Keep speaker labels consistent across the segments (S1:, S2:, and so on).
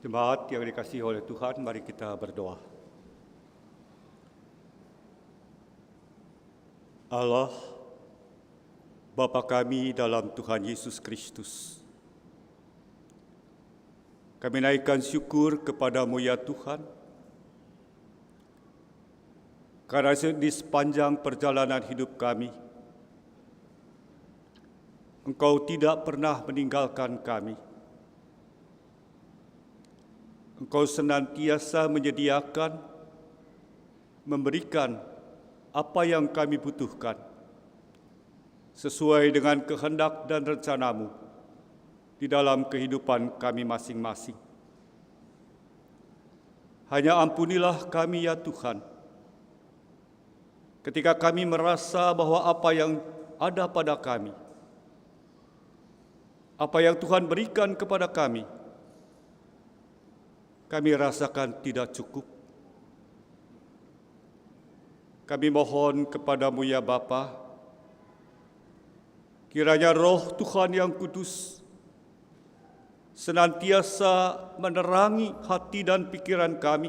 S1: Jemaat yang dikasihi oleh Tuhan, mari kita berdoa. Allah, Bapa kami dalam Tuhan Yesus Kristus, kami naikkan syukur kepadamu ya Tuhan, karena di sepanjang perjalanan hidup kami, Engkau tidak pernah meninggalkan kami. Engkau senantiasa menyediakan, memberikan apa yang kami butuhkan, sesuai dengan kehendak dan rencana-Mu di dalam kehidupan kami masing-masing. Hanya ampunilah kami ya Tuhan, ketika kami merasa bahwa apa yang ada pada kami, apa yang Tuhan berikan kepada kami rasakan tidak cukup. Kami mohon kepadamu ya Bapa, kiranya Roh Tuhan yang kudus senantiasa menerangi hati dan pikiran kami,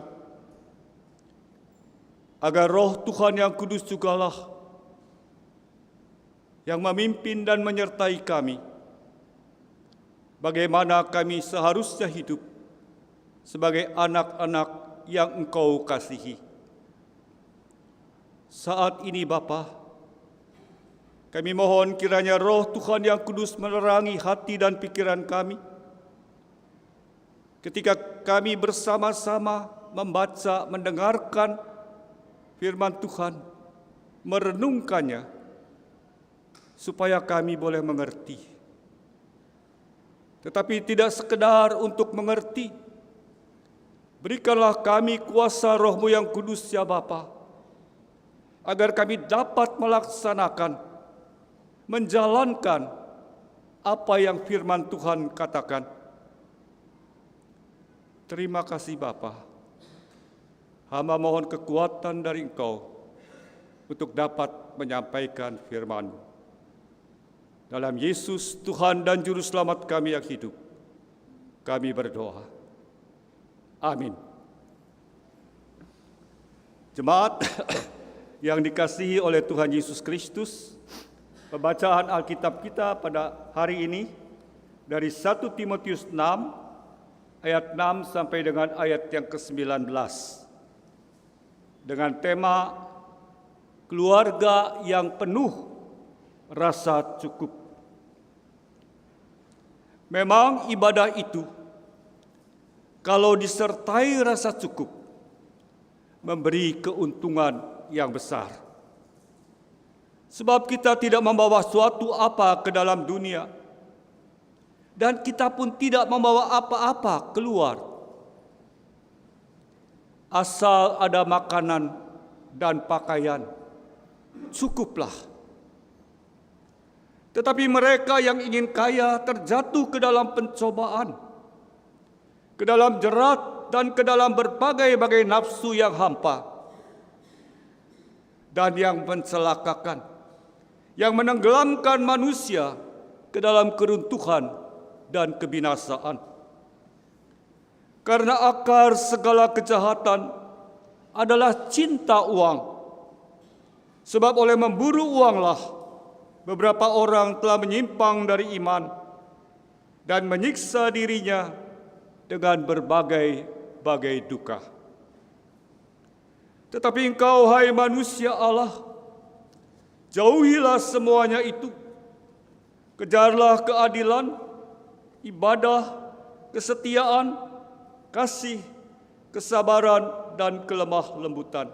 S1: agar Roh Tuhan yang kudus jugalah yang memimpin dan menyertai kami, bagaimana kami seharusnya hidup sebagai anak-anak yang Engkau kasihi. Saat ini Bapa, kami mohon kiranya Roh Tuhan yang kudus menerangi hati dan pikiran kami, ketika kami bersama-sama membaca, mendengarkan firman Tuhan, merenungkannya, supaya kami boleh mengerti. Tetapi tidak sekedar untuk mengerti, berikanlah kami kuasa Roh-Mu yang kudus ya Bapa, agar kami dapat melaksanakan, menjalankan apa yang firman Tuhan katakan. Terima kasih Bapa. Hamba mohon kekuatan dari Engkau untuk dapat menyampaikan firman-Mu. Dalam Yesus Tuhan dan Juru Selamat kami yang hidup, kami berdoa. Amin. Jemaat yang dikasihi oleh Tuhan Yesus Kristus, pembacaan Alkitab kita pada hari ini dari 1 Timotius 6 ayat 6 sampai dengan ayat yang ke-19 dengan tema keluarga yang penuh rasa cukup. Memang ibadah itu kalau disertai rasa cukup, memberi keuntungan yang besar. Sebab kita tidak membawa suatu apa ke dalam dunia, dan kita pun tidak membawa apa-apa keluar. Asal ada makanan dan pakaian, cukuplah. Tetapi mereka yang ingin kaya terjatuh ke dalam pencobaan, ke dalam jerat dan ke dalam berbagai-bagai nafsu yang hampa dan yang mencelakakan, yang menenggelamkan manusia ke dalam keruntuhan dan kebinasaan. Karena akar segala kejahatan adalah cinta uang. Sebab oleh memburu uanglah beberapa orang telah menyimpang dari iman dan menyiksa dirinya dengan berbagai-bagai duka. Tetapi engkau, hai manusia Allah, jauhilah semuanya itu. Kejarlah keadilan, ibadah, kesetiaan, kasih, kesabaran, dan kelemah lembutan.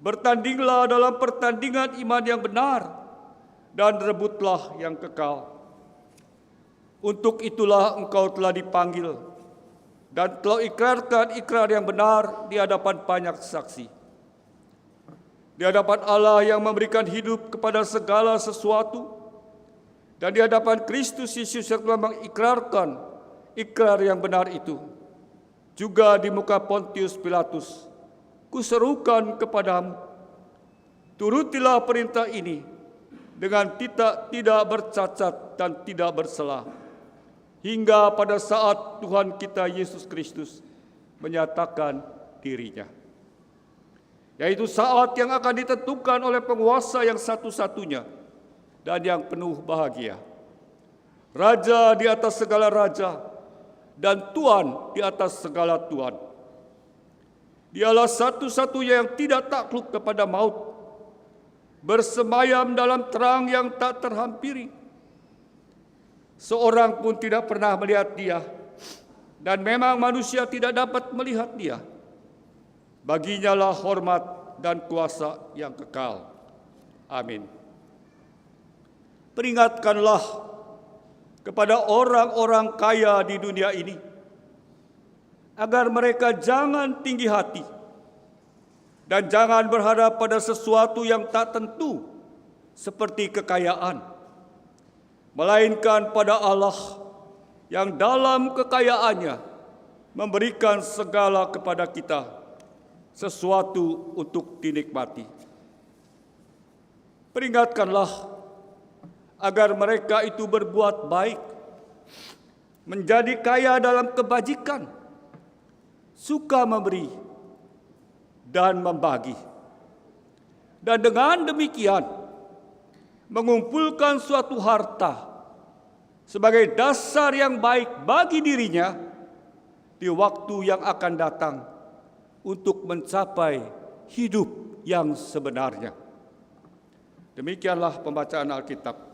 S1: Bertandinglah dalam pertandingan iman yang benar, dan rebutlah yang kekal. Untuk itulah engkau telah dipanggil dan telah ikrarkan ikrar yang benar di hadapan banyak saksi. Di hadapan Allah yang memberikan hidup kepada segala sesuatu, dan di hadapan Kristus Yesus yang telah mengikrarkan ikrar yang benar itu. Juga di muka Pontius Pilatus, kuserukan kepadamu, turutilah perintah ini dengan tidak bercacat dan tidak bersela, hingga pada saat Tuhan kita Yesus Kristus menyatakan dirinya. Yaitu saat yang akan ditentukan oleh penguasa yang satu-satunya dan yang penuh bahagia. Raja di atas segala raja dan Tuhan di atas segala Tuhan. Dialah satu-satunya yang tidak takluk kepada maut, bersemayam dalam terang yang tak terhampiri. Seorang pun tidak pernah melihat Dia, dan memang manusia tidak dapat melihat Dia. Baginya lah hormat dan kuasa yang kekal. Amin. Peringatkanlah kepada orang-orang kaya di dunia ini, agar mereka jangan tinggi hati dan jangan berharap pada sesuatu yang tak tentu seperti kekayaan, melainkan pada Allah yang dalam kekayaannya memberikan segala kepada kita, sesuatu untuk dinikmati. Peringatkanlah agar mereka itu berbuat baik, menjadi kaya dalam kebajikan, suka memberi dan membagi. Dan dengan demikian mengumpulkan suatu harta sebagai dasar yang baik bagi dirinya di waktu yang akan datang untuk mencapai hidup yang sebenarnya. Demikianlah pembacaan Alkitab.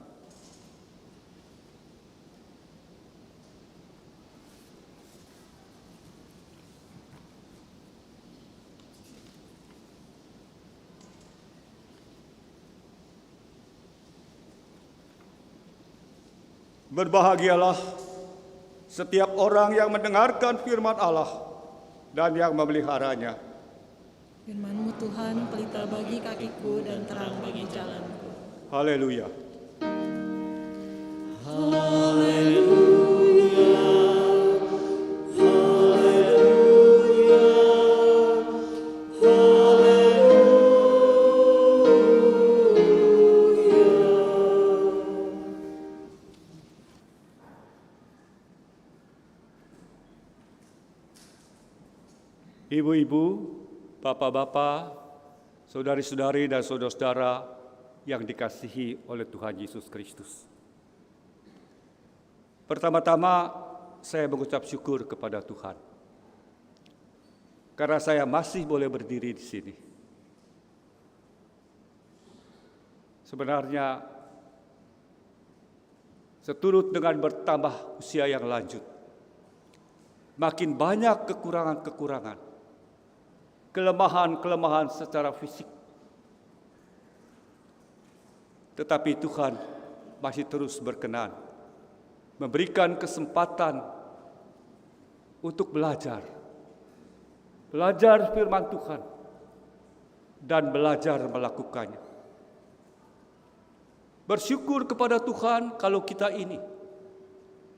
S1: Berbahagialah setiap orang yang mendengarkan firman Allah dan yang memeliharanya.
S2: Firman-Mu Tuhan, pelita bagi kakiku dan terang bagi jalanku.
S1: Haleluya. Ibu-ibu, bapak-bapak, saudari-saudari dan saudara-saudara yang dikasihi oleh Tuhan Yesus Kristus. Pertama-tama saya mengucap syukur kepada Tuhan karena saya masih boleh berdiri di sini. Sebenarnya seturut dengan bertambah usia yang lanjut, makin banyak kekurangan-kekurangan, kelemahan-kelemahan secara fisik. Tetapi Tuhan masih terus berkenan memberikan kesempatan untuk belajar firman Tuhan dan belajar melakukannya. Bersyukur kepada Tuhan kalau kita ini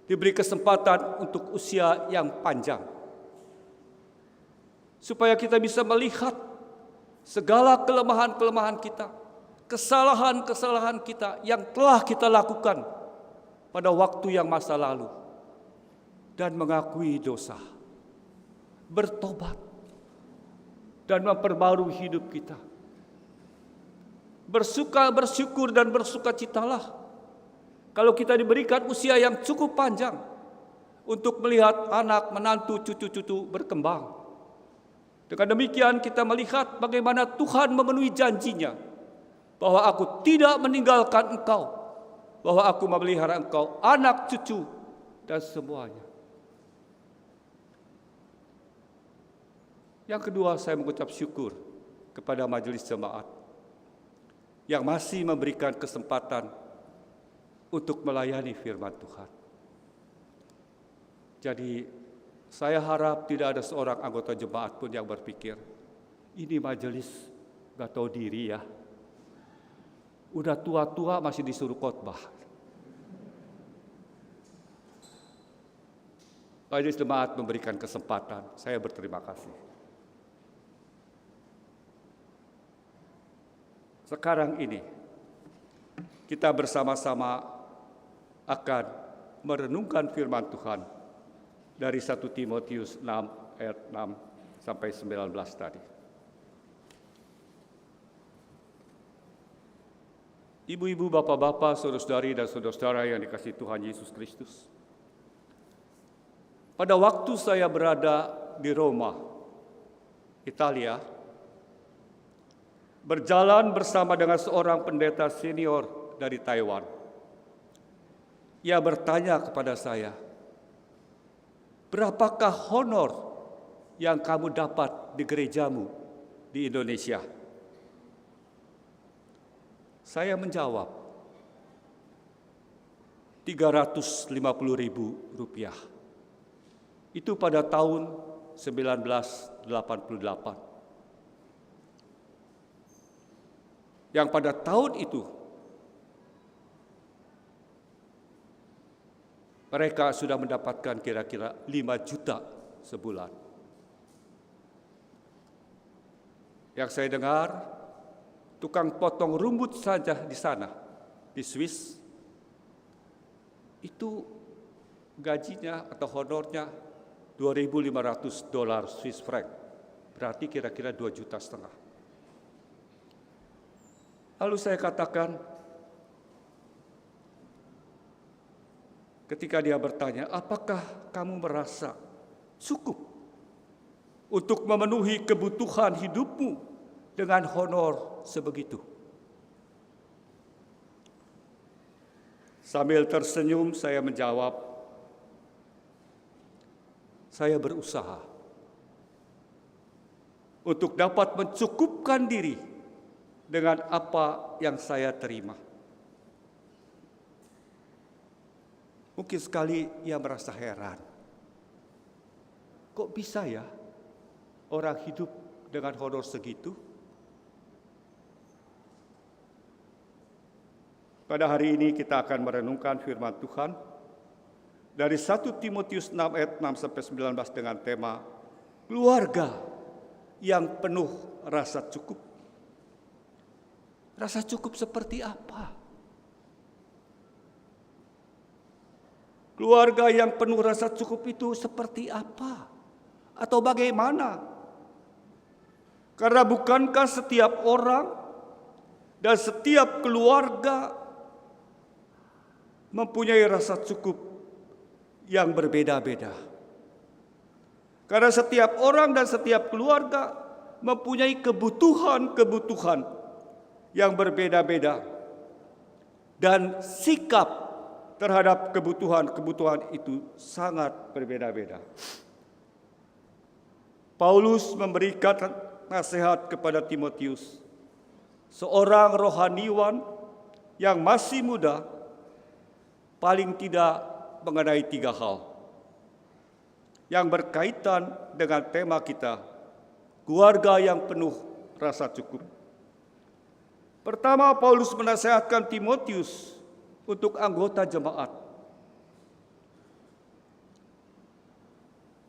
S1: diberi kesempatan untuk usia yang panjang, supaya kita bisa melihat segala kelemahan-kelemahan kita, kesalahan-kesalahan kita yang telah kita lakukan pada waktu yang masa lalu, dan mengakui dosa, bertobat, dan memperbarui hidup kita. Bersyukur dan bersukacitalah kalau kita diberikan usia yang cukup panjang untuk melihat anak, menantu, cucu-cucu berkembang. Dengan demikian kita melihat bagaimana Tuhan memenuhi janjinya bahwa aku tidak meninggalkan engkau, bahwa aku memelihara engkau, anak, cucu, dan semuanya. Yang kedua, saya mengucap syukur kepada majelis jemaat yang masih memberikan kesempatan untuk melayani firman Tuhan. Jadi saya harap tidak ada seorang anggota jemaat pun yang berpikir, ini majelis gak tahu diri ya, udah tua-tua masih disuruh khotbah. Majelis jemaat memberikan kesempatan, saya berterima kasih. Sekarang ini kita bersama-sama akan merenungkan firman Tuhan dari 1 Timotius 6 ayat 6 sampai 19 tadi. Ibu-ibu, bapak-bapak, saudara-saudari dan saudara-saudara yang dikasihi Tuhan Yesus Kristus. Pada waktu saya berada di Roma, Italia, berjalan bersama dengan seorang pendeta senior dari Taiwan. Ia bertanya kepada saya, "Berapakah honor yang kamu dapat di gerejamu di Indonesia?" Saya menjawab, Rp350.000. Itu pada tahun 1988. Yang pada tahun itu, mereka sudah mendapatkan kira-kira 5 juta sebulan. Yang saya dengar, tukang potong rambut saja di sana, di Swiss, itu gajinya atau honornya $2.500 Swiss franc, berarti kira-kira 2,5 juta. Lalu saya katakan, ketika dia bertanya, "Apakah kamu merasa cukup untuk memenuhi kebutuhan hidupmu dengan honor sebegitu?" Sambil tersenyum saya menjawab, "Saya berusaha untuk dapat mencukupkan diri dengan apa yang saya terima." Mungkin sekali ia merasa heran. Kok bisa ya orang hidup dengan honor segitu? Pada hari ini kita akan merenungkan firman Tuhan dari 1 Timotius 6 ayat 6 sampai 19 dengan tema keluarga yang penuh rasa cukup. Rasa cukup seperti apa? Keluarga yang penuh rasa cukup itu seperti apa? Atau bagaimana? Karena bukankah setiap orang dan setiap keluarga mempunyai rasa cukup yang berbeda-beda. Karena setiap orang dan setiap keluarga mempunyai kebutuhan-kebutuhan yang berbeda-beda. Dan sikap terhadap kebutuhan-kebutuhan itu sangat berbeda-beda. Paulus memberikan nasihat kepada Timotius, seorang rohaniwan yang masih muda, paling tidak mengenai 3 hal yang berkaitan dengan tema kita, keluarga yang penuh rasa cukup. Pertama, Paulus menasihatkan Timotius untuk anggota jemaat,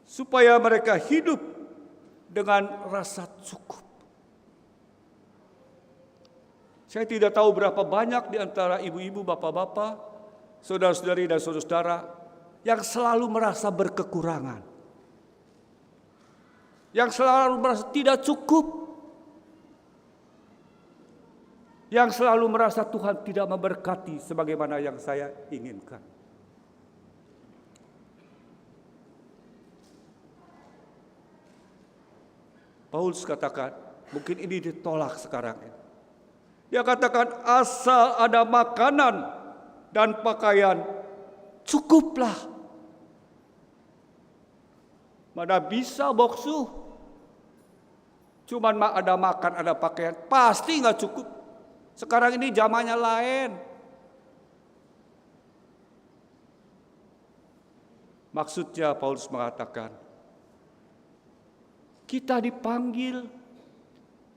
S1: supaya mereka hidup dengan rasa cukup. Saya tidak tahu berapa banyak di antara ibu-ibu, bapak-bapak, saudara-saudari dan saudara-saudara yang selalu merasa berkekurangan, yang selalu merasa tidak cukup, yang selalu merasa Tuhan tidak memberkati sebagaimana yang saya inginkan. Paulus katakan, mungkin ini ditolak sekarang. Dia katakan, asal ada makanan dan pakaian, cukuplah. Mana bisa boksu, cuman ada makan, ada pakaian, pasti nggak cukup. Sekarang ini zamannya lain. Maksudnya Paulus mengatakan, kita dipanggil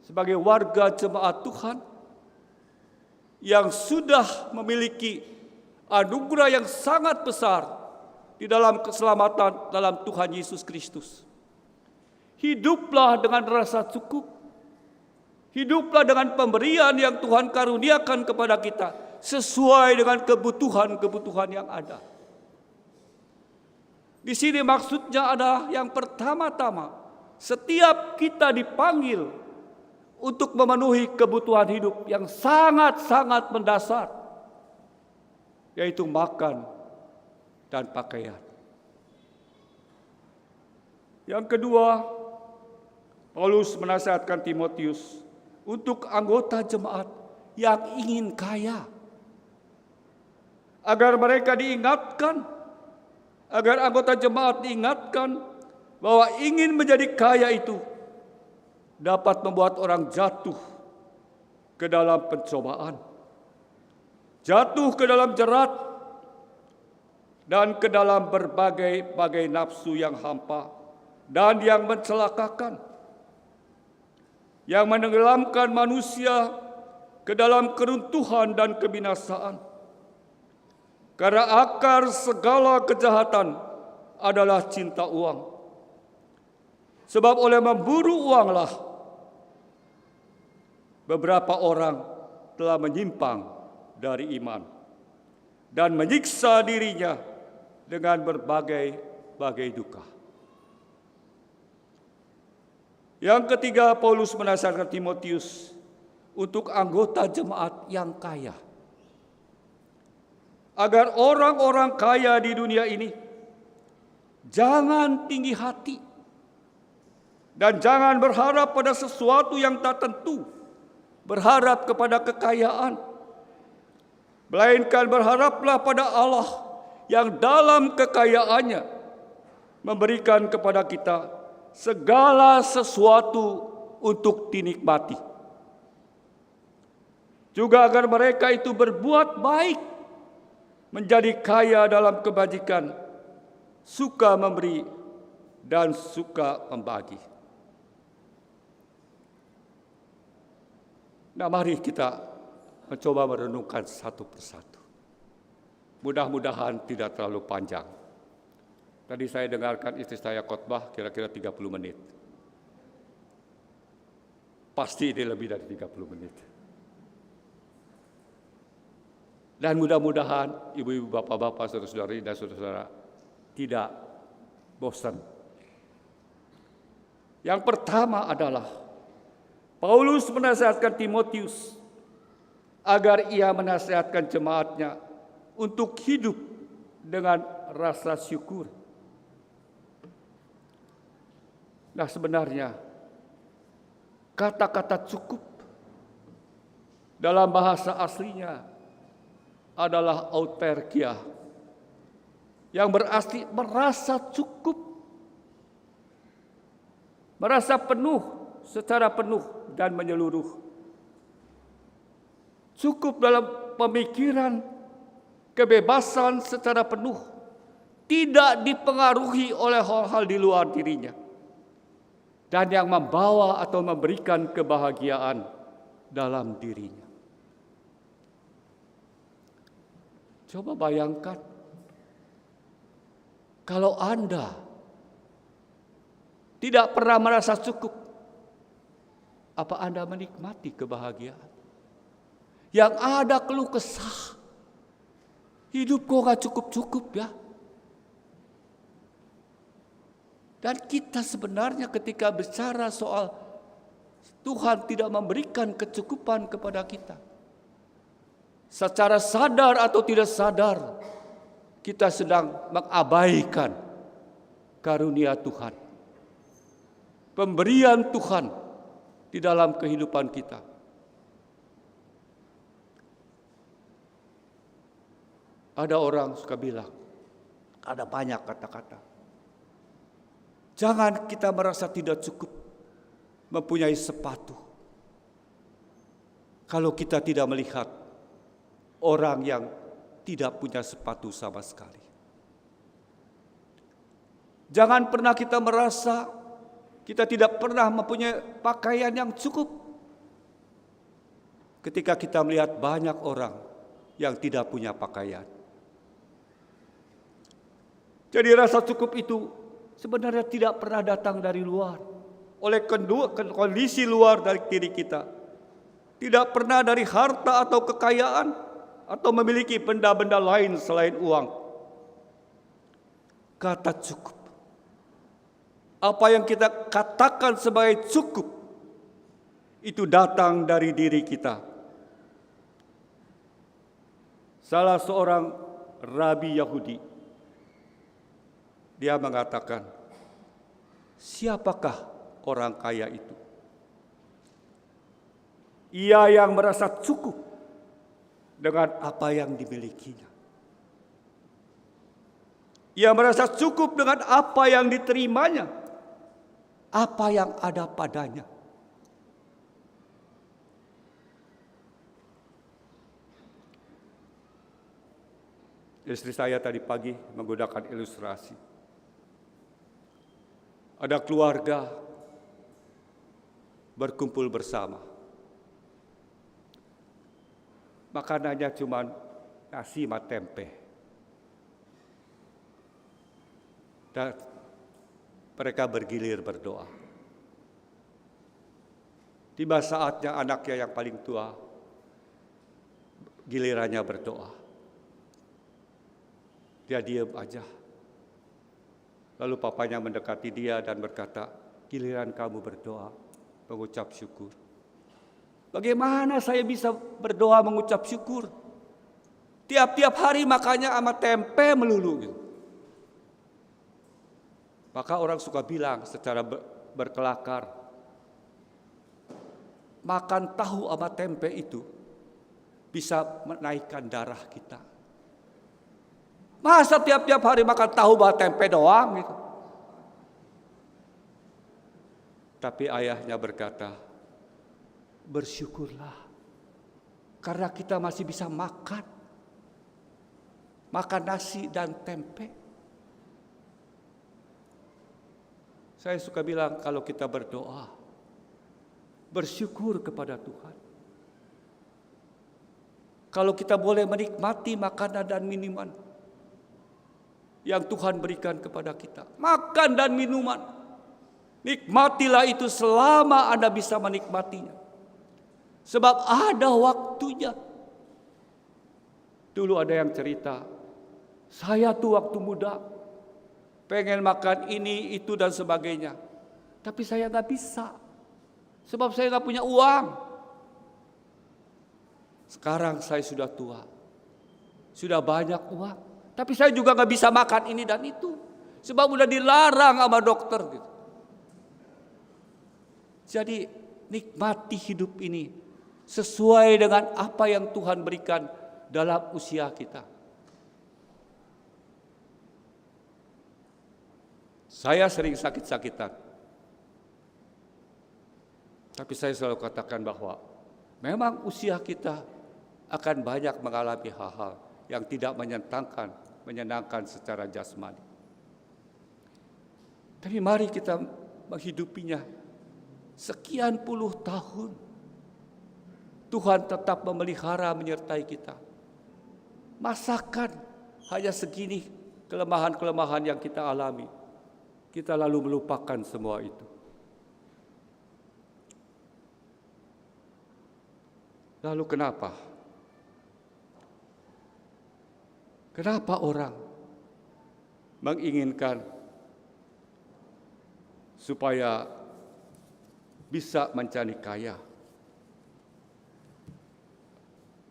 S1: sebagai warga jemaat Tuhan yang sudah memiliki anugerah yang sangat besar di dalam keselamatan dalam Tuhan Yesus Kristus. Hiduplah dengan rasa cukup. Hiduplah dengan pemberian yang Tuhan karuniakan kepada kita sesuai dengan kebutuhan-kebutuhan yang ada. Di sini maksudnya ada yang pertama-tama, setiap kita dipanggil untuk memenuhi kebutuhan hidup yang sangat-sangat mendasar, yaitu makan dan pakaian. Yang kedua, Paulus menasihatkan Timotius untuk anggota jemaat yang ingin kaya, agar mereka diingatkan, agar anggota jemaat diingatkan bahwa ingin menjadi kaya itu dapat membuat orang jatuh ke dalam pencobaan, jatuh ke dalam jerat, dan ke dalam berbagai-bagai nafsu yang hampa dan yang mencelakakan, yang menenggelamkan manusia ke dalam keruntuhan dan kebinasaan. Karena akar segala kejahatan adalah cinta uang. Sebab oleh memburu uanglah beberapa orang telah menyimpang dari iman dan menyiksa dirinya dengan berbagai-bagai duka. Yang ketiga, Paulus menasihatkan Timotius untuk anggota jemaat yang kaya, agar orang-orang kaya di dunia ini jangan tinggi hati dan jangan berharap pada sesuatu yang tak tentu, berharap kepada kekayaan, melainkan berharaplah pada Allah yang dalam kekayaannya memberikan kepada kita segala sesuatu untuk dinikmati. Juga agar mereka itu berbuat baik, menjadi kaya dalam kebajikan, suka memberi dan suka membagi. Nah, mari kita mencoba merenungkan satu persatu. Mudah-mudahan tidak terlalu panjang. Tadi saya dengarkan istri saya khotbah kira-kira 30 menit. Pasti ini lebih dari 30 menit. Dan mudah-mudahan ibu-ibu, bapak-bapak, saudara-saudari dan saudara-saudara tidak bosan. Yang pertama adalah Paulus menasihatkan Timotius agar ia menasihatkan jemaatnya untuk hidup dengan rasa syukur. Nah, sebenarnya kata-kata cukup dalam bahasa aslinya adalah autarkia, yang berarti merasa cukup, merasa penuh, secara penuh dan menyeluruh. Cukup dalam pemikiran, kebebasan secara penuh, tidak dipengaruhi oleh hal-hal di luar dirinya, dan yang membawa atau memberikan kebahagiaan dalam dirinya. Coba bayangkan, kalau Anda tidak pernah merasa cukup, apa Anda menikmati kebahagiaan? Yang ada keluh kesah, hidup kok gak cukup-cukup ya. Dan kita sebenarnya ketika bicara soal Tuhan tidak memberikan kecukupan kepada kita, secara sadar atau tidak sadar, kita sedang mengabaikan karunia Tuhan, pemberian Tuhan di dalam kehidupan kita. Ada orang suka bilang, ada banyak kata-kata, jangan kita merasa tidak cukup mempunyai sepatu kalau kita tidak melihat orang yang tidak punya sepatu sama sekali. Jangan pernah kita merasa kita tidak pernah mempunyai pakaian yang cukup ketika kita melihat banyak orang yang tidak punya pakaian. Jadi rasa cukup itu sebenarnya tidak pernah datang dari luar, oleh kondisi luar dari diri kita. Tidak pernah dari harta atau kekayaan, atau memiliki benda-benda lain selain uang. kata cukup. Apa yang kita katakan sebagai cukup, itu datang dari diri kita. Salah seorang rabi Yahudi, dia mengatakan, siapakah orang kaya itu? Ia yang merasa cukup dengan apa yang dimilikinya. Ia merasa cukup dengan apa yang diterimanya, apa yang ada padanya. Istri saya tadi pagi menggunakan ilustrasi. Ada keluarga berkumpul bersama. Makanannya cuma nasi sama tempe. Dan mereka bergilir berdoa. Tiba saatnya anaknya yang paling tua, gilirannya berdoa. Dia diam aja. Lalu papanya mendekati dia dan berkata, giliran kamu berdoa, mengucap syukur. Bagaimana saya bisa berdoa mengucap syukur? Tiap-tiap hari makannya sama tempe melulu. Gitu. Maka orang suka bilang secara berkelakar, makan tahu sama tempe itu bisa menaikkan darah kita. Masa tiap-tiap hari makan tahu sama tempe doang gitu. Tapi ayahnya berkata, bersyukurlah karena kita masih bisa makan nasi dan tempe. Saya suka bilang kalau kita berdoa, bersyukur kepada Tuhan. Kalau kita boleh menikmati makanan dan minuman yang Tuhan berikan kepada kita, makan dan minuman, nikmatilah itu selama Anda bisa menikmatinya. Sebab ada waktunya. Dulu ada yang cerita, saya tuh waktu muda pengen makan ini, itu dan sebagainya. Tapi saya gak bisa. Sebab saya gak punya uang. Sekarang saya sudah tua. Sudah banyak uang. Tapi saya juga gak bisa makan ini dan itu. Sebab udah dilarang sama dokter. Gitu. Jadi nikmati hidup ini sesuai dengan apa yang Tuhan berikan dalam usia kita. Saya sering sakit-sakitan. Tapi saya selalu katakan bahwa memang usia kita akan banyak mengalami hal-hal yang tidak menyenangkan secara jasmani. Tapi mari kita menghidupinya sekian puluh tahun. Tuhan tetap memelihara menyertai kita. Masakan hanya segini kelemahan-kelemahan yang kita alami. Kita lalu melupakan semua itu. Lalu kenapa? Kenapa orang menginginkan supaya bisa menjadi kaya?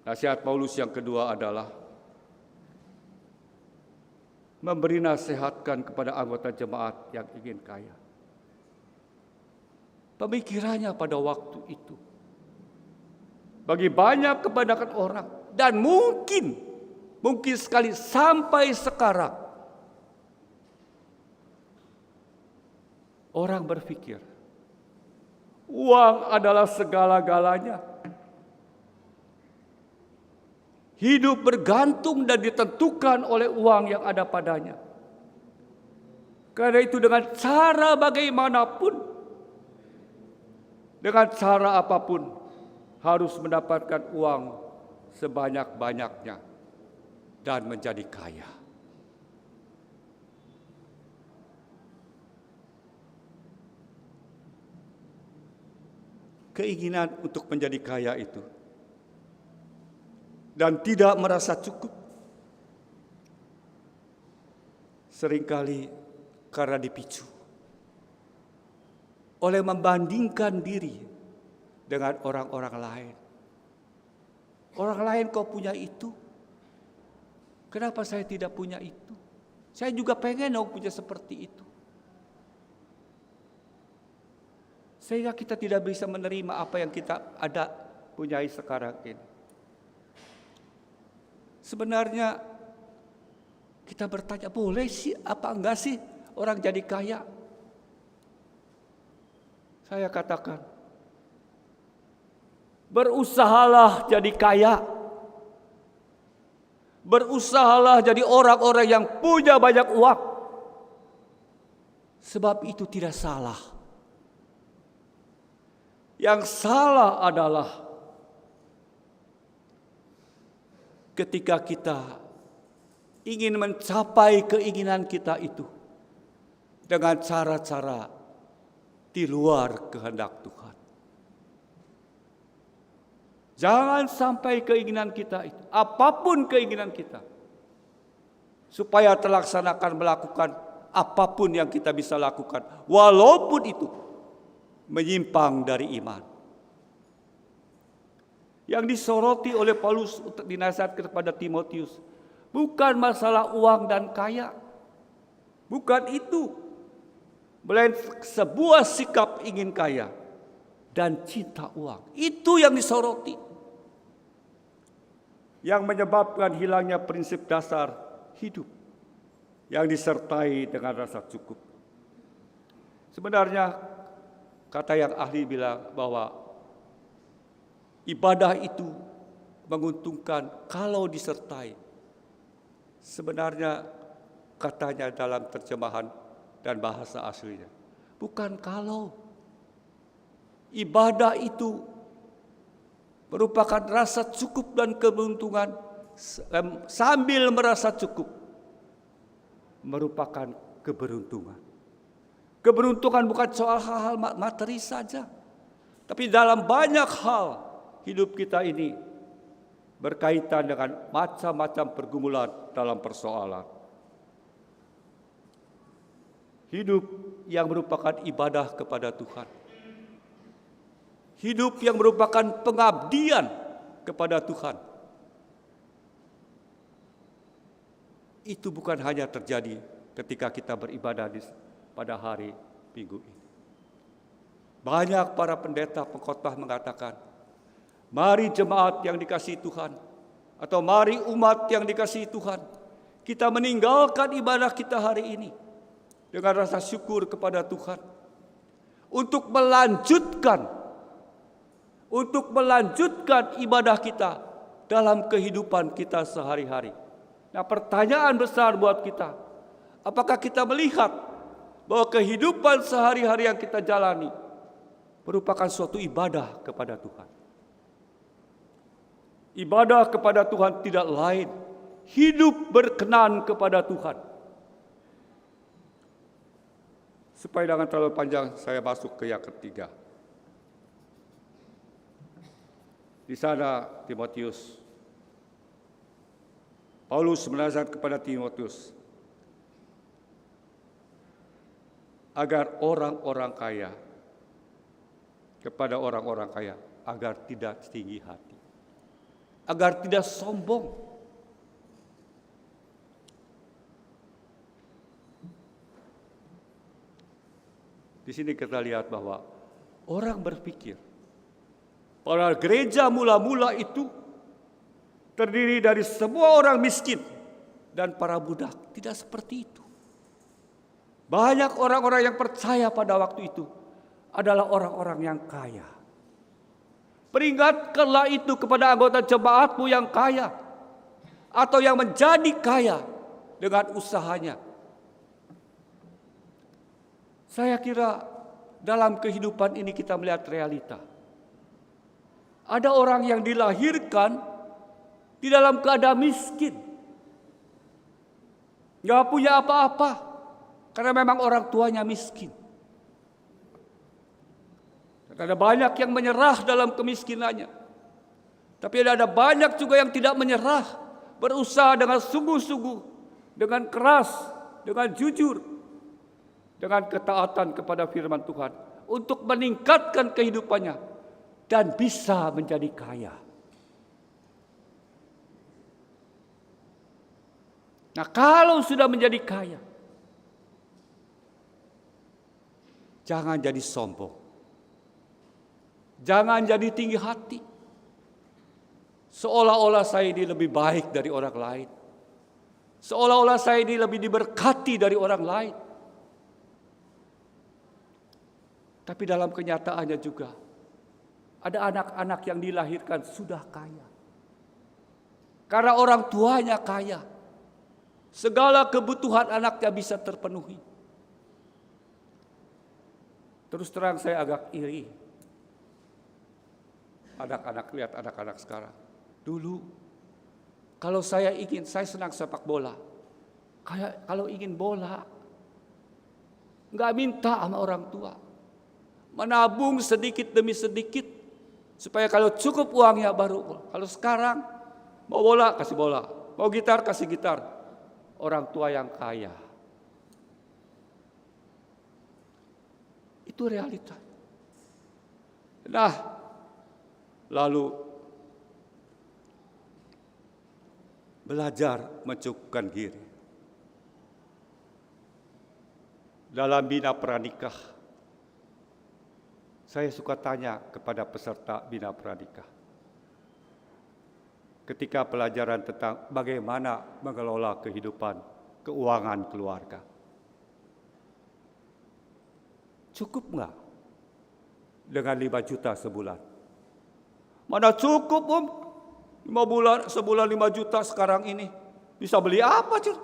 S1: Nasihat Paulus yang kedua adalah memberi nasihatkan kepada anggota jemaat yang ingin kaya. Pemikirannya pada waktu itu bagi banyak kebanyakan orang dan mungkin sekali sampai sekarang orang berpikir uang adalah segala-galanya. Hidup bergantung dan ditentukan oleh uang yang ada padanya. Karena itu dengan cara bagaimanapun, dengan cara apapun, harus mendapatkan uang sebanyak-banyaknya dan menjadi kaya. Keinginan untuk menjadi kaya itu dan tidak merasa cukup seringkali karena dipicu oleh membandingkan diri dengan orang-orang lain. Orang lain kok punya itu, kenapa saya tidak punya itu? Saya juga pengen punya seperti itu. Sehingga kita tidak bisa menerima apa yang kita punyai sekarang ini. Sebenarnya kita bertanya, boleh sih apa enggak sih orang jadi kaya? Saya katakan, berusahalah jadi kaya. Berusahalah jadi orang-orang yang punya banyak uang. Sebab itu tidak salah. Yang salah adalah ketika kita ingin mencapai keinginan kita itu dengan cara-cara di luar kehendak Tuhan. Jangan sampai keinginan kita itu, apapun keinginan kita, supaya terlaksanakan melakukan apapun yang kita bisa lakukan, walaupun itu menyimpang dari iman. Yang disoroti oleh Paulus untuk dinasihatkan kepada Timotius bukan masalah uang dan kaya, bukan itu, melainkan sebuah sikap ingin kaya dan cinta uang. Itu yang disoroti, yang menyebabkan hilangnya prinsip dasar hidup yang disertai dengan rasa cukup. Sebenarnya kata yang ahli bilang bahwa ibadah itu menguntungkan kalau disertai. Sebenarnya katanya dalam terjemahan dan bahasa aslinya, bukan kalau. Ibadah itu merupakan rasa cukup dan keberuntungan sambil merasa cukup. Merupakan keberuntungan. Keberuntungan bukan soal hal-hal materi saja, tapi dalam banyak hal hidup kita ini berkaitan dengan macam-macam pergumulan dalam persoalan. Hidup yang merupakan ibadah kepada Tuhan. Hidup yang merupakan pengabdian kepada Tuhan. Itu bukan hanya terjadi ketika kita beribadah pada hari Minggu ini. Banyak para pendeta pengkhotbah mengatakan, mari jemaat yang dikasihi Tuhan, atau mari umat yang dikasihi Tuhan, kita meninggalkan ibadah kita hari ini dengan rasa syukur kepada Tuhan untuk melanjutkan ibadah kita dalam kehidupan kita sehari-hari. Nah, pertanyaan besar buat kita, apakah kita melihat bahwa kehidupan sehari-hari yang kita jalani merupakan suatu ibadah kepada Tuhan? Ibadah kepada Tuhan tidak lain hidup berkenan kepada Tuhan. Supaya jangan terlalu panjang, saya masuk ke yang ketiga. Di sana Paulus menasihat kepada Timotius agar orang-orang kaya, kepada orang-orang kaya, agar tidak tinggi hati, agar tidak sombong. Di sini kita lihat bahwa orang berpikir bahwa gereja mula-mula itu terdiri dari semua orang miskin dan para budak. Tidak seperti itu. Banyak orang-orang yang percaya pada waktu itu adalah orang-orang yang kaya. Peringatkanlah itu kepada anggota jemaatmu yang kaya atau yang menjadi kaya dengan usahanya. Saya kira dalam kehidupan ini kita melihat realita. Ada orang yang dilahirkan di dalam keadaan miskin, gak punya apa-apa, karena memang orang tuanya miskin. Dan ada banyak yang menyerah dalam kemiskinannya. Tapi ada banyak juga yang tidak menyerah, berusaha dengan sungguh-sungguh, dengan keras, dengan jujur, dengan ketaatan kepada firman Tuhan untuk meningkatkan kehidupannya dan bisa menjadi kaya. Nah, kalau sudah menjadi kaya, jangan jadi sombong. Jangan jadi tinggi hati. Seolah-olah saya ini lebih baik dari orang lain. Seolah-olah saya ini lebih diberkati dari orang lain. Tapi dalam kenyataannya juga, ada anak-anak yang dilahirkan sudah kaya. Karena orang tuanya kaya, segala kebutuhan anaknya bisa terpenuhi. Terus terang saya agak iri. Lihat anak-anak sekarang. Dulu, kalau saya senang sepak bola. Kalau ingin bola, nggak minta sama orang tua. Menabung sedikit demi sedikit. Supaya kalau cukup uangnya baru. Kalau sekarang, mau bola, kasih bola. Mau gitar, kasih gitar. Orang tua yang kaya. Itu realita. Nah, lalu belajar mencukupkan diri. Dalam bina pranikah, saya suka tanya kepada peserta bina pranikah. Ketika pelajaran tentang bagaimana mengelola kehidupan, keuangan keluarga. Cukup nggak dengan 5 juta sebulan? Mana cukup, Om? 5 bulan, sebulan 5 juta sekarang ini. Bisa beli apa, Cur?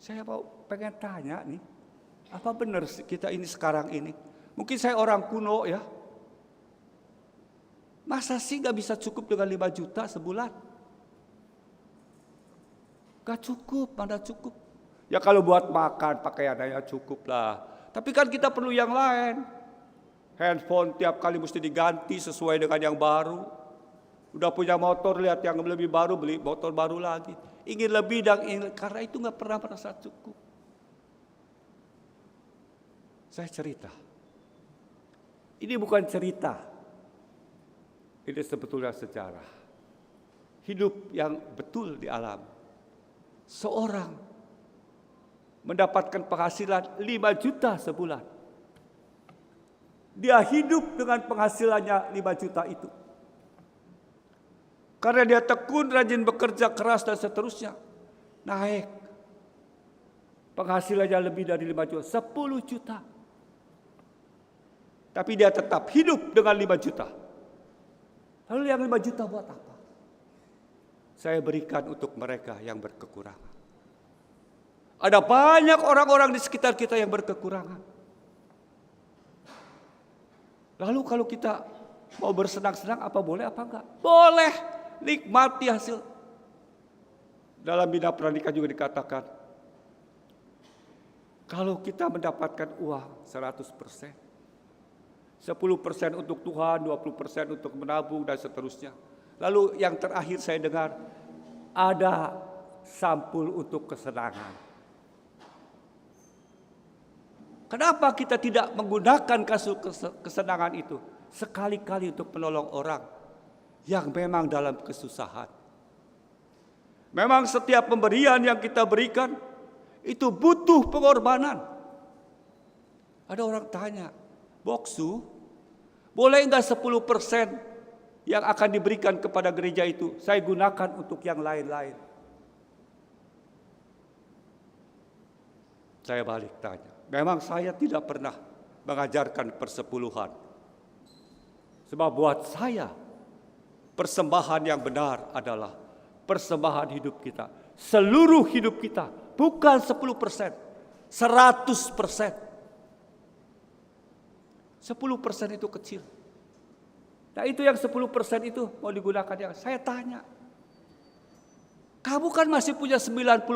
S1: Saya pengen tanya nih. Apa benar kita ini sekarang ini? Mungkin saya orang kuno ya. Masa sih gak bisa cukup dengan 5 juta sebulan? Gak cukup, mana cukup. Ya kalau buat makan, pakaiannya cukup lah. Tapi kan kita perlu yang lain. Handphone tiap kali mesti diganti sesuai dengan yang baru. Udah punya motor, lihat yang lebih baru, beli motor baru lagi. Ingin lebih dan ingin, karena itu gak pernah merasa cukup. Saya cerita. Ini bukan cerita. Ini sebetulnya sejarah. Hidup yang betul di alam. Seorang mendapatkan penghasilan 5 juta sebulan. Dia hidup dengan penghasilannya 5 juta itu. Karena dia tekun, rajin bekerja keras dan seterusnya. Naik. Penghasilannya lebih dari 5 juta. 10 juta. Tapi dia tetap hidup dengan 5 juta. Lalu yang 5 juta buat apa? Saya berikan untuk mereka yang berkekurangan. Ada banyak orang-orang di sekitar kita yang berkekurangan. Lalu kalau kita mau bersenang-senang, apa boleh apa enggak? Boleh. Nikmati hasil. Dalam bina pranikah juga dikatakan, kalau kita mendapatkan uang 100%, 10% untuk Tuhan, 20% untuk menabung dan seterusnya. Lalu yang terakhir saya dengar, ada sampul untuk kesenangan. Kenapa kita tidak menggunakan kesenangan itu sekali-kali untuk menolong orang yang memang dalam kesusahan? Memang setiap pemberian yang kita berikan itu butuh pengorbanan. Ada orang tanya, Boksu, boleh enggak 10% yang akan diberikan kepada gereja itu saya gunakan untuk yang lain-lain? Saya balik tanya, memang saya tidak pernah mengajarkan persepuluhan. Sebab buat saya, persembahan yang benar adalah persembahan hidup kita. Seluruh hidup kita, bukan 10%, 100%. 10% itu kecil. Nah itu yang 10% itu mau digunakan yang saya tanya. Kamu kan masih punya 90%.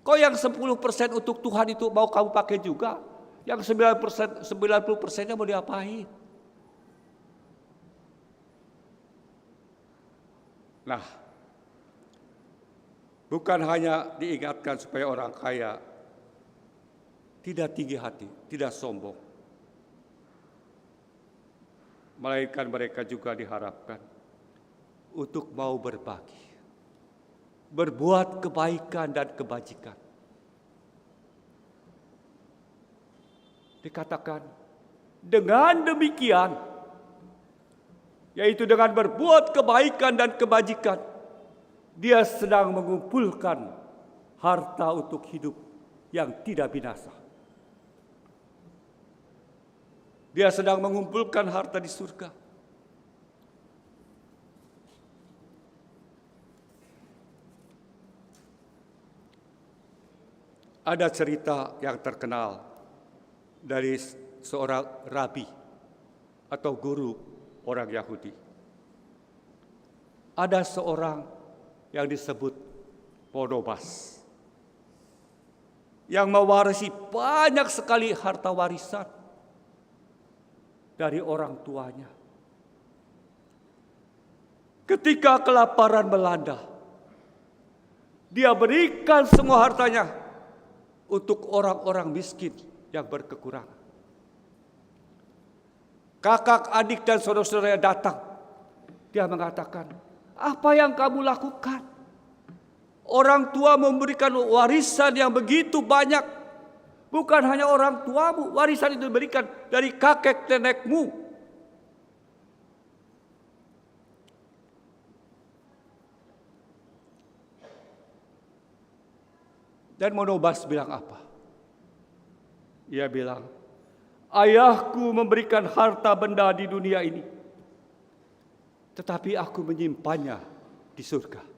S1: Kok yang 10% untuk Tuhan itu mau kamu pakai juga? Yang 90%nya mau diapain? Nah, Bukan hanya diingatkan supaya orang kaya tidak tinggi hati, tidak sombong. Melainkan mereka juga diharapkan untuk mau berbagi, berbuat kebaikan dan kebajikan. Dikatakan dengan demikian, yaitu dengan berbuat kebaikan dan kebajikan, dia sedang mengumpulkan harta untuk hidup yang tidak binasa. Dia sedang mengumpulkan harta di surga. Ada cerita yang terkenal dari seorang rabi atau guru orang Yahudi. Ada seorang yang disebut Barnabas yang mewarisi banyak sekali harta warisan dari orang tuanya. Ketika kelaparan melanda, dia berikan semua hartanya untuk orang-orang miskin yang berkekurangan. Kakak, adik, dan saudara-saudara datang. Dia mengatakan, apa yang kamu lakukan? Orang tua memberikan warisan yang begitu banyak. Bukan hanya orang tuamu, warisan itu diberikan dari kakek nenekmu. Dan Barnabas bilang apa? Ia bilang, ayahku memberikan harta benda di dunia ini, tetapi aku menyimpannya di surga.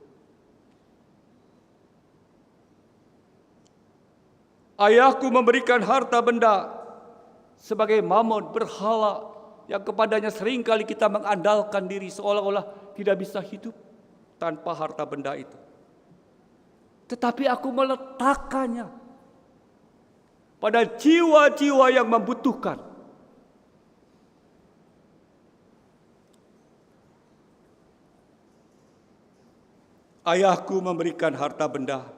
S1: Ayahku memberikan harta benda sebagai mamon, berhala, yang kepadanya seringkali kita mengandalkan diri seolah-olah tidak bisa hidup tanpa harta benda itu. Tetapi aku meletakkannya pada jiwa-jiwa yang membutuhkan. Ayahku memberikan harta benda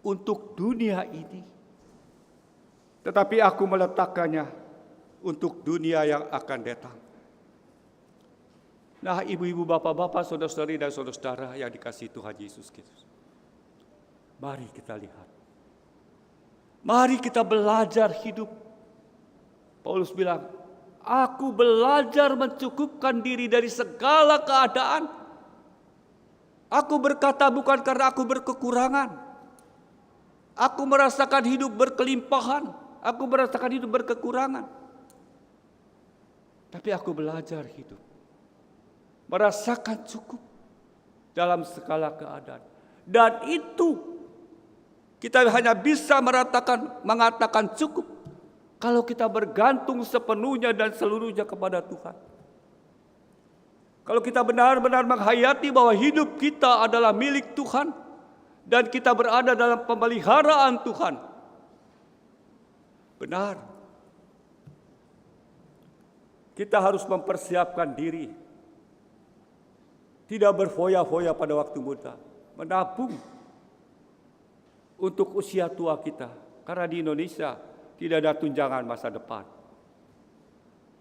S1: untuk dunia ini, tetapi aku meletakkannya untuk dunia yang akan datang. Nah, ibu-ibu, bapak-bapak, saudara-saudari, dan saudara-saudara yang dikasihi Tuhan Yesus Kristus, mari kita lihat. Mari kita belajar hidup. Paulus bilang, aku belajar mencukupkan diri dari segala keadaan. Aku berkata bukan karena aku berkekurangan. Aku merasakan hidup berkelimpahan. Aku merasakan hidup berkekurangan. Tapi aku belajar hidup, merasakan cukup dalam segala keadaan. Dan itu kita hanya bisa mengatakan cukup kalau kita bergantung sepenuhnya dan seluruhnya kepada Tuhan. Kalau kita benar-benar menghayati bahwa hidup kita adalah milik Tuhan dan kita berada dalam pemeliharaan Tuhan. Benar. Kita harus mempersiapkan diri. Tidak berfoya-foya pada waktu muda. Menabung untuk usia tua kita. Karena di Indonesia tidak ada tunjangan masa depan.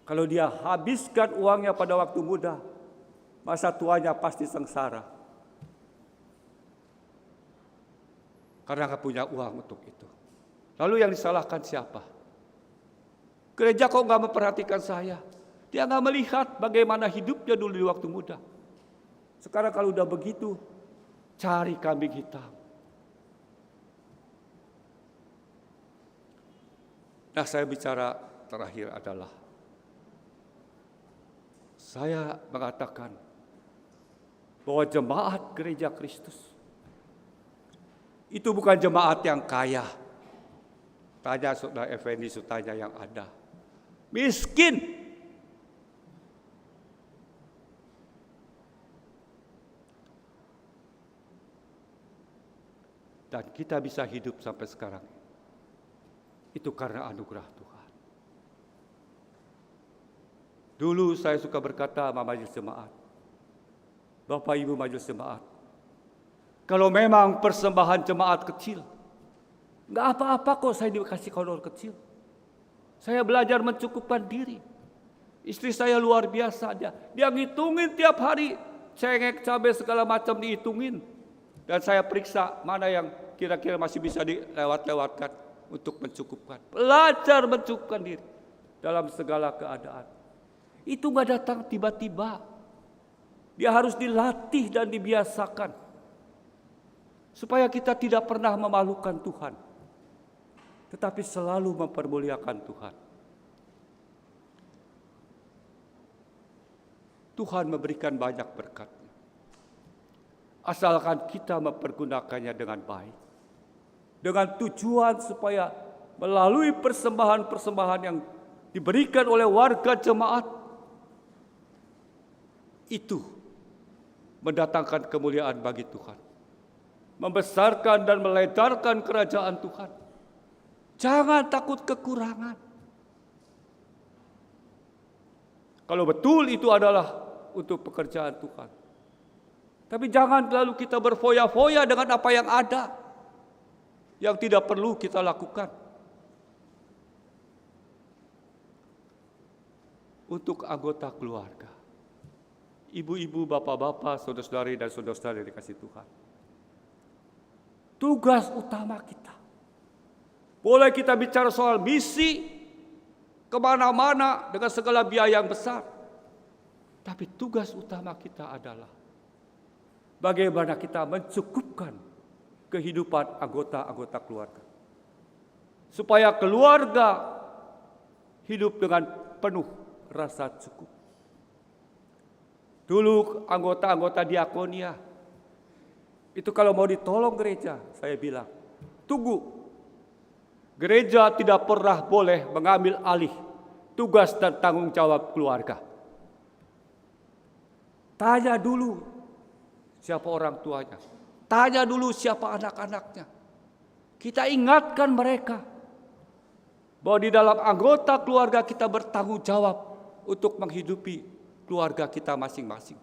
S1: Kalau dia habiskan uangnya pada waktu muda, masa tuanya pasti sengsara. Karena nggak punya uang untuk itu. Lalu yang disalahkan siapa? Gereja kok nggak memperhatikan saya? Dia nggak melihat bagaimana hidupnya dulu di waktu muda. Sekarang kalau udah begitu, cari kambing hitam. Nah, saya bicara terakhir adalah saya mengatakan bahwa jemaat gereja Kristus itu bukan jemaat yang kaya. Tanya Saudara Effendi, tanya yang ada. Miskin. Dan kita bisa hidup sampai sekarang. Itu karena anugerah Tuhan. Dulu saya suka berkata sama majelis jemaat, Bapak Ibu majelis jemaat, Kalau memang persembahan jemaat kecil, nggak apa-apa kok saya dikasih honor kecil. Saya belajar mencukupkan diri. Istri saya luar biasa, dia ngitungin tiap hari. Cengek, cabai segala macam dihitungin. Dan saya periksa mana yang kira-kira masih bisa dilewat-lewatkan untuk mencukupkan. Belajar mencukupkan diri dalam segala keadaan. Itu nggak datang tiba-tiba. Dia harus dilatih dan dibiasakan. Supaya kita tidak pernah memalukan Tuhan, tetapi selalu mempermuliakan Tuhan. Tuhan memberikan banyak berkat-Nya. Asalkan kita mempergunakannya dengan baik. Dengan tujuan supaya melalui persembahan-persembahan yang diberikan oleh warga jemaat, itu mendatangkan kemuliaan bagi Tuhan. Membesarkan dan melebarkan kerajaan Tuhan. Jangan takut kekurangan. Kalau betul itu adalah untuk pekerjaan Tuhan. Tapi jangan lalu kita berfoya-foya dengan apa yang ada, yang tidak perlu kita lakukan. Untuk anggota keluarga, ibu-ibu, bapak-bapak, saudara-saudari dan saudara-saudari dikasih Tuhan. Tugas utama kita. Boleh kita bicara soal misi kemana-mana dengan segala biaya yang besar. Tapi tugas utama kita adalah bagaimana kita mencukupkan kehidupan anggota-anggota keluarga. Supaya keluarga hidup dengan penuh rasa cukup. Dulu anggota-anggota diakonia, itu kalau mau ditolong gereja, saya bilang, tunggu. Gereja tidak pernah boleh mengambil alih tugas dan tanggung jawab keluarga. Tanya dulu siapa orang tuanya. Tanya dulu siapa anak-anaknya. Kita ingatkan mereka bahwa di dalam anggota keluarga kita bertanggung jawab untuk menghidupi keluarga kita masing-masing.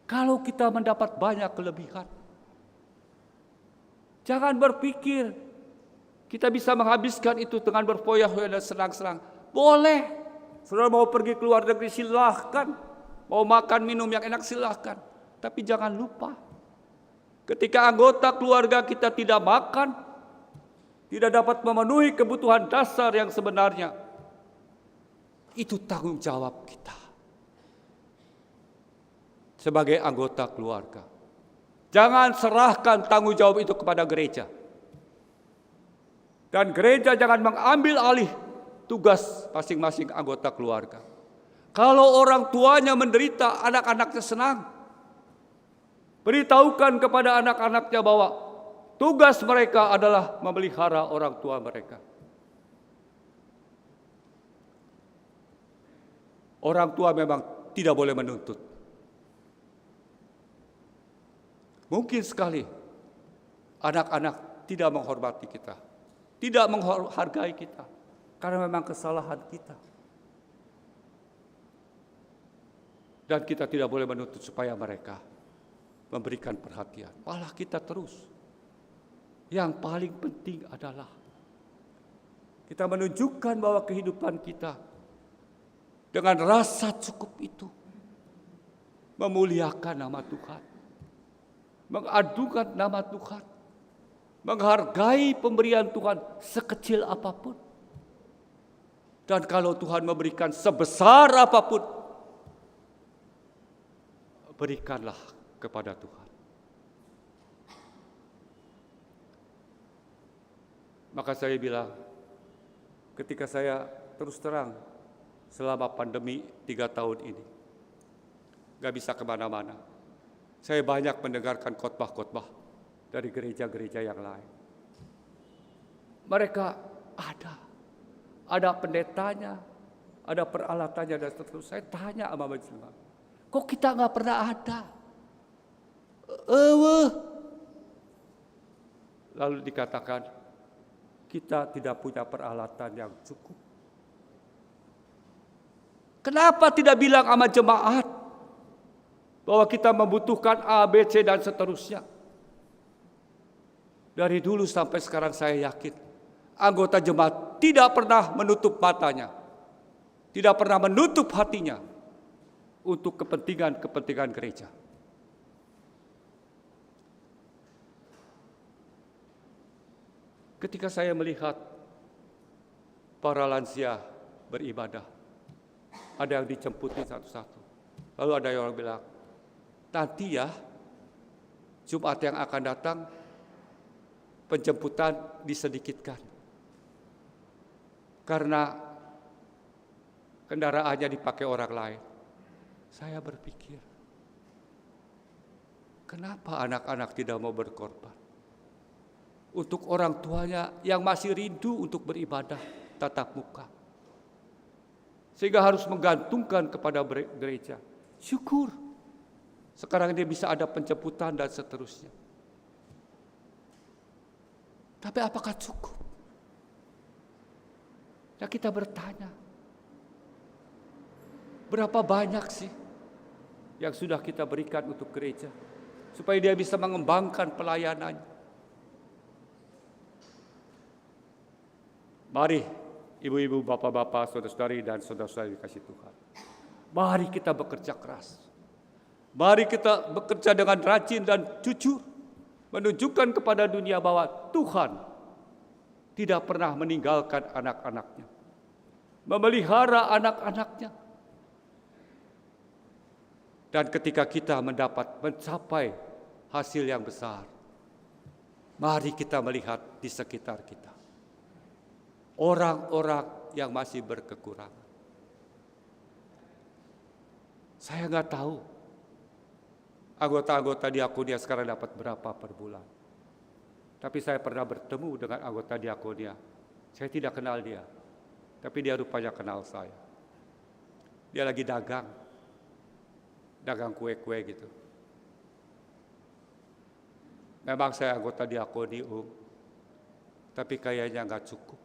S1: Kalau kita mendapat banyak kelebihan, jangan berpikir kita bisa menghabiskan itu dengan berfoya-foya dan senang-senang. Boleh, saudara mau pergi ke luar negeri silahkan, mau makan minum yang enak silahkan. Tapi jangan lupa, ketika anggota keluarga kita tidak makan, tidak dapat memenuhi kebutuhan dasar yang sebenarnya, itu tanggung jawab kita sebagai anggota keluarga. Jangan serahkan tanggung jawab itu kepada gereja. Dan gereja jangan mengambil alih tugas masing-masing anggota keluarga. Kalau orang tuanya menderita, anak-anaknya senang. Beritahukan kepada anak-anaknya bahwa tugas mereka adalah memelihara orang tua mereka. Orang tua memang tidak boleh menuntut. Mungkin sekali anak-anak tidak menghormati kita, tidak menghargai kita, karena memang kesalahan kita. Dan kita tidak boleh menuntut supaya mereka memberikan perhatian. Malah kita terus. Yang paling penting adalah kita menunjukkan bahwa kehidupan kita dengan rasa cukup itu memuliakan nama Tuhan. Mengadukan nama Tuhan, menghargai pemberian Tuhan sekecil apapun. Dan kalau Tuhan memberikan sebesar apapun, berikanlah kepada Tuhan. Maka saya bilang, ketika saya terus terang selama pandemi 3 tahun ini, gak bisa kemana-mana. Saya banyak mendengarkan khotbah-khotbah dari gereja-gereja yang lain. Mereka ada pendetanya, ada peralatannya dan seterusnya. Saya tanya sama majelis, kok kita nggak pernah ada? Lalu dikatakan kita tidak punya peralatan yang cukup. Kenapa tidak bilang sama jemaat? bahwa kita membutuhkan A, B, C, dan seterusnya. Dari dulu sampai sekarang saya yakin anggota jemaat tidak pernah menutup matanya, tidak pernah menutup hatinya untuk kepentingan-kepentingan gereja. Ketika saya melihat para lansia beribadah, ada yang dijemputin satu-satu. Lalu ada yang bilang, nanti ya Jumat yang akan datang penjemputan disedikitkan. Karena kendaraannya dipakai orang lain. Saya berpikir, kenapa anak-anak tidak mau berkorban? Untuk orang tuanya yang masih rindu untuk beribadah tatap muka. Sehingga harus menggantungkan kepada gereja. Syukur. Sekarang dia bisa ada penjemputan dan seterusnya. Tapi apakah cukup? Ya kita bertanya. Berapa banyak sih yang sudah kita berikan untuk gereja? Supaya dia bisa mengembangkan pelayanannya. Mari ibu-ibu, bapak-bapak, saudara-saudari dan saudara-saudari dikasih Tuhan. Mari kita bekerja keras. Mari kita bekerja dengan rajin dan jujur. Menunjukkan kepada dunia bahwa Tuhan tidak pernah meninggalkan anak-anaknya. Memelihara anak-anaknya. Dan ketika kita mencapai hasil yang besar, mari kita melihat di sekitar kita. Orang-orang yang masih berkekurangan. Saya nggak tahu anggota-anggota diakonia sekarang dapat berapa per bulan. Tapi saya pernah bertemu dengan anggota diakonia. Saya tidak kenal dia, tapi dia rupanya kenal saya. Dia lagi dagang kue-kue gitu. Memang saya anggota diakoni, tapi kayaknya nggak cukup.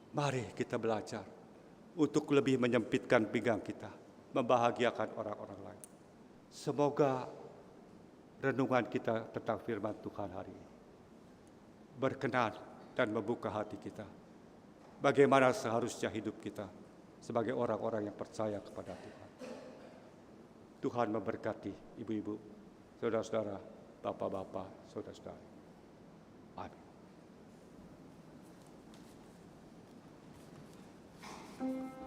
S1: Mari kita belajar untuk lebih menyempitkan pinggang kita, membahagiakan orang-orang lain. Semoga renungan kita tentang firman Tuhan hari ini berkenan dan membuka hati kita. Bagaimana seharusnya hidup kita sebagai orang-orang yang percaya kepada Tuhan. Tuhan memberkati ibu-ibu, saudara-saudara, bapak-bapak, saudara-saudari. Amin.